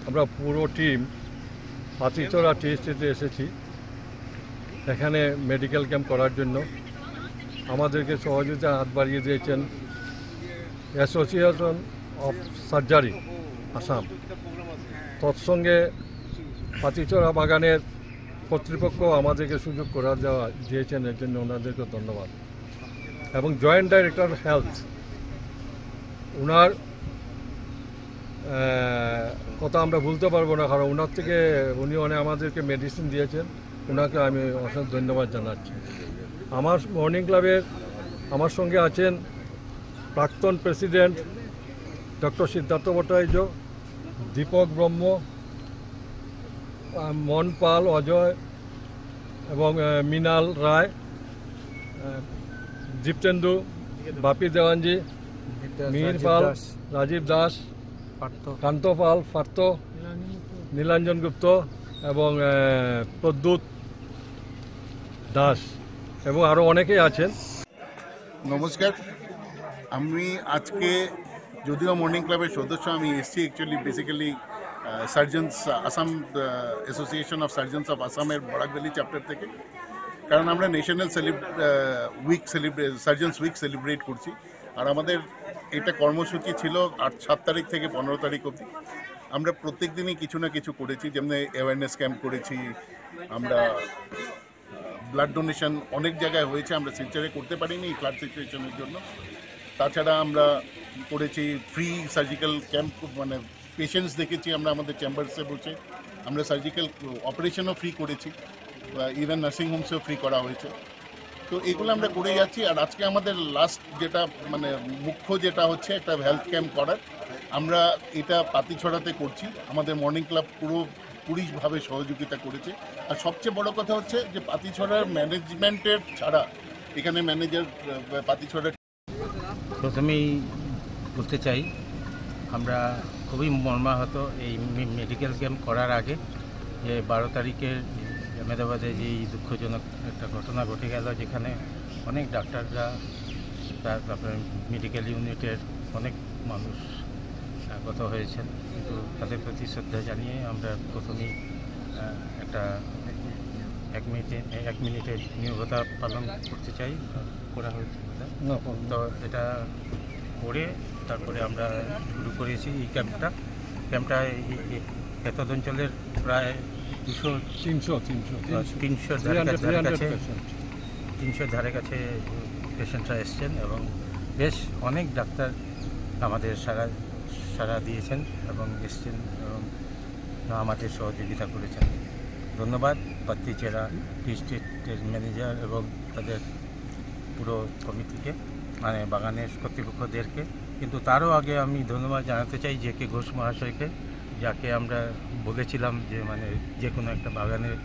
আমরা পুরো টিম পাতিচড়া টিএসটিতে এসেছি এখানে মেডিকেল ক্যাম্প করার জন্য। আমাদেরকে সহযোগিতা হাত বাড়িয়ে দিয়েছেন অ্যাসোসিয়েশন অফ সার্জারি আসাম, তৎসঙ্গে পাতিচড়া বাগানের কর্তৃপক্ষ আমাদেরকে সুযোগ করে দিয়েছেন, এর জন্য ওনাদেরকে ধন্যবাদ। এবং জয়েন্ট ডাইরেক্টর হেলথ, ওনার কথা আমরা ভুলতে পারবো না, কারণ ওনার থেকে উনি আমাদেরকে মেডিসিন দিয়েছেন, ওনাকে আমি অসংখ্য ধন্যবাদ জানাচ্ছি। আমার মর্নিং ক্লাবের আমার সঙ্গে আছেন প্রাক্তন প্রেসিডেন্ট ডক্টর সিদ্ধার্থ ভট্টাচার্য, দীপক ব্রহ্ম, মন পাল, অজয় এবং মৃণাল রায়, দীপচেন্দু, বাপি দেওয়ানজি, মিহির পাল, রাজীব দাস, কান্ত পাল, পার্থ, নীলাঞ্জন গুপ্ত এবং প্রদ্যুৎ দাস এবং আরও অনেকেই আছেন। নমস্কার, আমি আজকে যদিও মর্নিং ক্লাবের সদস্য, আমি এসছি actually basically surgeons Assam association of surgeons of আসামের বরাকভ্যালি চ্যাপ্টার থেকে, কারণ আমরা ন্যাশনাল সার্জনস উইক সেলিব্রেট করছি। আর আমাদের এটা কর্মসূচি ছিল 7 তারিখ থেকে 15 তারিখ অবধি। আমরা প্রত্যেক দিনই কিছু না কিছু করেছি, যেমন অ্যাওয়ারনেস ক্যাম্প করেছি, আমরা ব্লাড ডোনেশন অনেক জায়গায় হয়েছে, আমরা শিলচরে করতে পারিনি এই ফ্লাড সিচুয়েশনের জন্য। তাছাড়া আমরা করেছি ফ্রি সার্জিক্যাল ক্যাম্প, মানে পেশেন্টস দেখেছি আমরা আমাদের চেম্বারসে বসে, আমরা সার্জিক্যাল অপারেশনও ফ্রি করেছি, ইভেন নার্সিং হোমসেও ফ্রি করা হয়েছে। তো এগুলো আমরা করে যাচ্ছি। আর আজকে আমাদের লাস্ট যেটা মানে মুখ্য যেটা হচ্ছে একটা হেলথ ক্যাম্প করার, আমরা এটা পাতিছড়াতে করছি। আমাদের মর্নিং ক্লাব পুরোপুরিভাবে সহযোগিতা করেছে। আর সবচেয়ে বড় কথা হচ্ছে যে পাতিছড়ার ম্যানেজমেন্টের ছাড়া, এখানে ম্যানেজার পাতিছড়ার প্রথমেই বলতে চাই, আমরা খুবই মর্মাহত এই মেডিকেল ক্যাম্প করার আগে যে 12 তারিখের আহমেদাবাদে যেই দুঃখজনক একটা ঘটনা ঘটে গেল, যেখানে অনেক ডাক্তাররা, তারপরে মেডিকেল ইউনিটের অনেক মানুষ আহত হয়েছেন। কিন্তু তাদের প্রতি শ্রদ্ধা জানিয়ে আমরা প্রথমেই একটা 1 মিনিটের নীরবতা পালন করতে চাই, করা হয়েছে। তো এটা করে তারপরে আমরা শুরু করেছি এই ক্যাম্পটা। এতদ অঞ্চলের প্রায় 300 ধারে কাছে পেশেন্টরা এসছেন এবং বেশ অনেক ডাক্তার আমাদের সাড়া দিয়েছেন এবং এসছেন এবং আমাদের সহযোগিতা করেছেন। ধন্যবাদ পাতিচড়া টি স্টেটের ম্যানেজার এবং তাদের পুরো কমিটিকে, মানে বাগানের কর্তৃপক্ষদেরকে। কিন্তু তারও আগে আমি ধন্যবাদ জানাতে চাই জে কে ঘোষ মহাশয়কে, যাকে আমরা বলেছিলাম যে মানে যে কোনো একটা বাগানের